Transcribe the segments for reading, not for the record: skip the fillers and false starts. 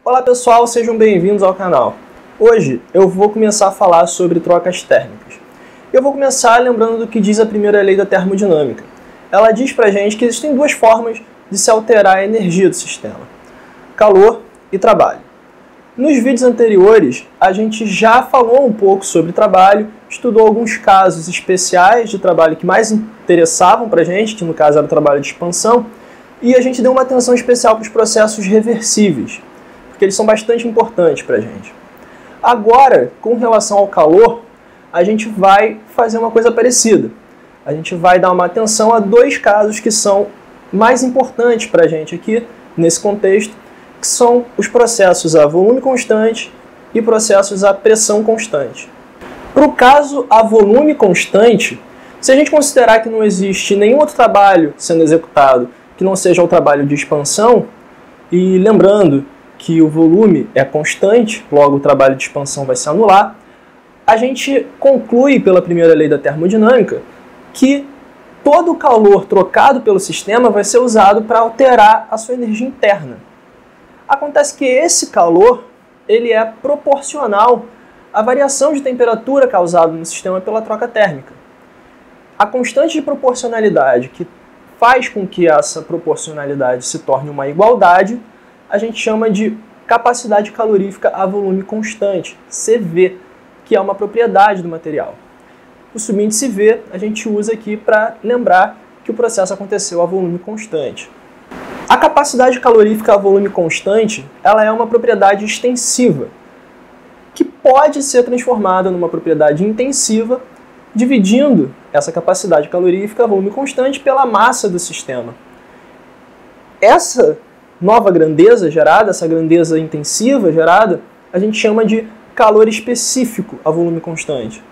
Olá pessoal, sejam bem-vindos ao canal. Hoje eu vou começar a falar sobre trocas térmicas. Eu vou começar lembrando do que diz a primeira lei da termodinâmica. Ela diz pra gente que existem duas formas de se alterar a energia do sistema: calor e trabalho. Nos vídeos anteriores, a gente já falou um pouco sobre trabalho, estudou alguns casos especiais de trabalho que mais interessavam pra gente, que no caso era o trabalho de expansão, e a gente deu uma atenção especial para os processos reversíveis, porque eles são bastante importantes para a gente. Agora, com relação ao calor, a gente vai fazer uma coisa parecida. A gente vai dar uma atenção a dois casos que são mais importantes para a gente aqui, nesse contexto, que são os processos a volume constante e processos a pressão constante. Para o caso a volume constante, se a gente considerar que não existe nenhum outro trabalho sendo executado que não seja o trabalho de expansão, e lembrando que o volume é constante, logo o trabalho de expansão vai se anular, a gente conclui pela primeira lei da termodinâmica que todo o calor trocado pelo sistema vai ser usado para alterar a sua energia interna. Acontece que esse calor ele é proporcional à variação de temperatura causada no sistema pela troca térmica. A constante de proporcionalidade que faz com que essa proporcionalidade se torne uma igualdade, a gente chama de capacidade calorífica a volume constante, CV, que é uma propriedade do material. O subíndice V a gente usa aqui para lembrar que o processo aconteceu a volume constante. A capacidade calorífica a volume constante, ela é uma propriedade extensiva, que pode ser transformada numa propriedade intensiva, dividindo essa capacidade calorífica a volume constante pela massa do sistema. Essa nova grandeza gerada, essa grandeza intensiva gerada, a gente chama de calor específico a volume constante.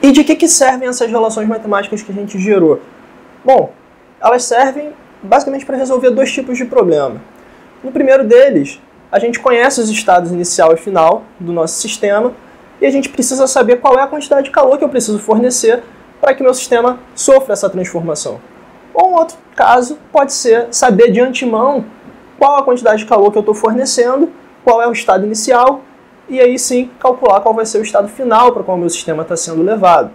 E de que servem essas relações matemáticas que a gente gerou? Bom, elas servem basicamente para resolver dois tipos de problema. No primeiro deles, a gente conhece os estados inicial e final do nosso sistema e a gente precisa saber qual é a quantidade de calor que eu preciso fornecer para que o meu sistema sofra essa transformação. Ou um outro caso pode ser saber de antemão qual a quantidade de calor que eu estou fornecendo, qual é o estado inicial, e aí sim calcular qual vai ser o estado final para qual o meu sistema está sendo levado.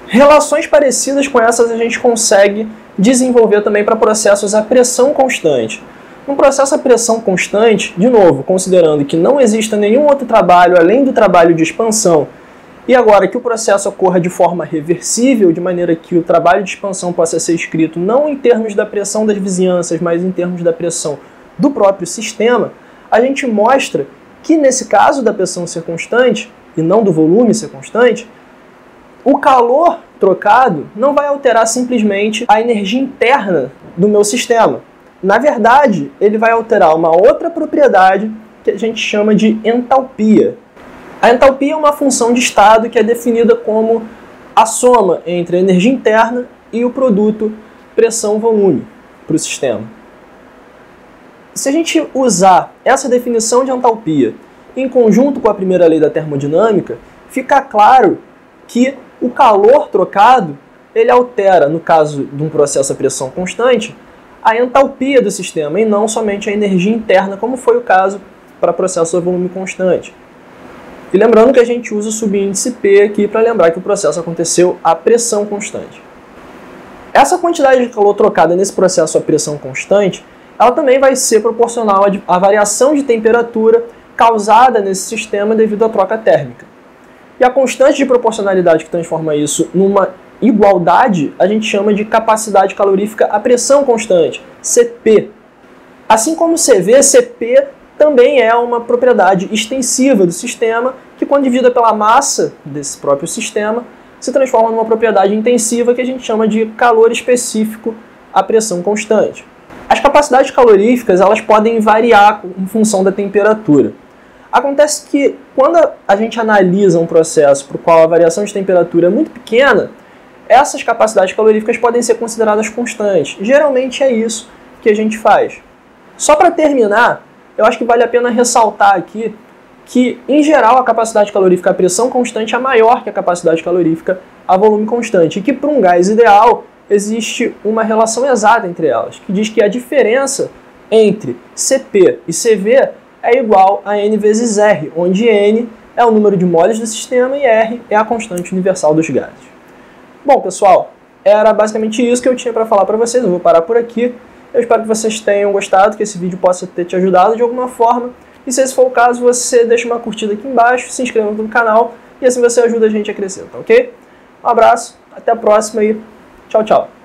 Relações parecidas com essas a gente consegue desenvolver também para processos a pressão constante. Um processo a pressão constante, de novo, considerando que não exista nenhum outro trabalho além do trabalho de expansão, e agora que o processo ocorra de forma reversível, de maneira que o trabalho de expansão possa ser escrito não em termos da pressão das vizinhanças, mas em termos da pressão do próprio sistema, a gente mostra que nesse caso da pressão ser constante, e não do volume ser constante, o calor trocado não vai alterar simplesmente a energia interna do meu sistema. Na verdade, ele vai alterar uma outra propriedade que a gente chama de entalpia. A entalpia é uma função de estado que é definida como a soma entre a energia interna e o produto pressão-volume para o sistema. Se a gente usar essa definição de entalpia em conjunto com a primeira lei da termodinâmica, fica claro que o calor trocado ele altera, no caso de um processo a pressão constante, a entalpia do sistema e não somente a energia interna, como foi o caso para processo a volume constante. E lembrando que a gente usa o subíndice P aqui para lembrar que o processo aconteceu a pressão constante. Essa quantidade de calor trocada nesse processo a pressão constante, ela também vai ser proporcional à variação de temperatura causada nesse sistema devido à troca térmica. E a constante de proporcionalidade que transforma isso numa igualdade, a gente chama de capacidade calorífica a pressão constante, CP. Assim como CV, CP também é uma propriedade extensiva do sistema que, quando dividida pela massa desse próprio sistema, se transforma numa propriedade intensiva que a gente chama de calor específico a pressão constante. As capacidades caloríficas elas podem variar em função da temperatura. Acontece que quando a gente analisa um processo para o qual a variação de temperatura é muito pequena, essas capacidades caloríficas podem ser consideradas constantes. Geralmente é isso que a gente faz. Só para terminar, eu acho que vale a pena ressaltar aqui que, em geral, a capacidade calorífica a pressão constante é maior que a capacidade calorífica a volume constante, e que para um gás ideal existe uma relação exata entre elas, que diz que a diferença entre CP e CV é igual a N vezes R, onde N é o número de moles do sistema e R é a constante universal dos gases. Bom, pessoal, era basicamente isso que eu tinha para falar para vocês. Eu vou parar por aqui. Eu espero que vocês tenham gostado, que esse vídeo possa ter te ajudado de alguma forma. E se esse for o caso, você deixa uma curtida aqui embaixo, se inscreva no canal e assim você ajuda a gente a crescer, tá ok? Um abraço, até a próxima e tchau, tchau.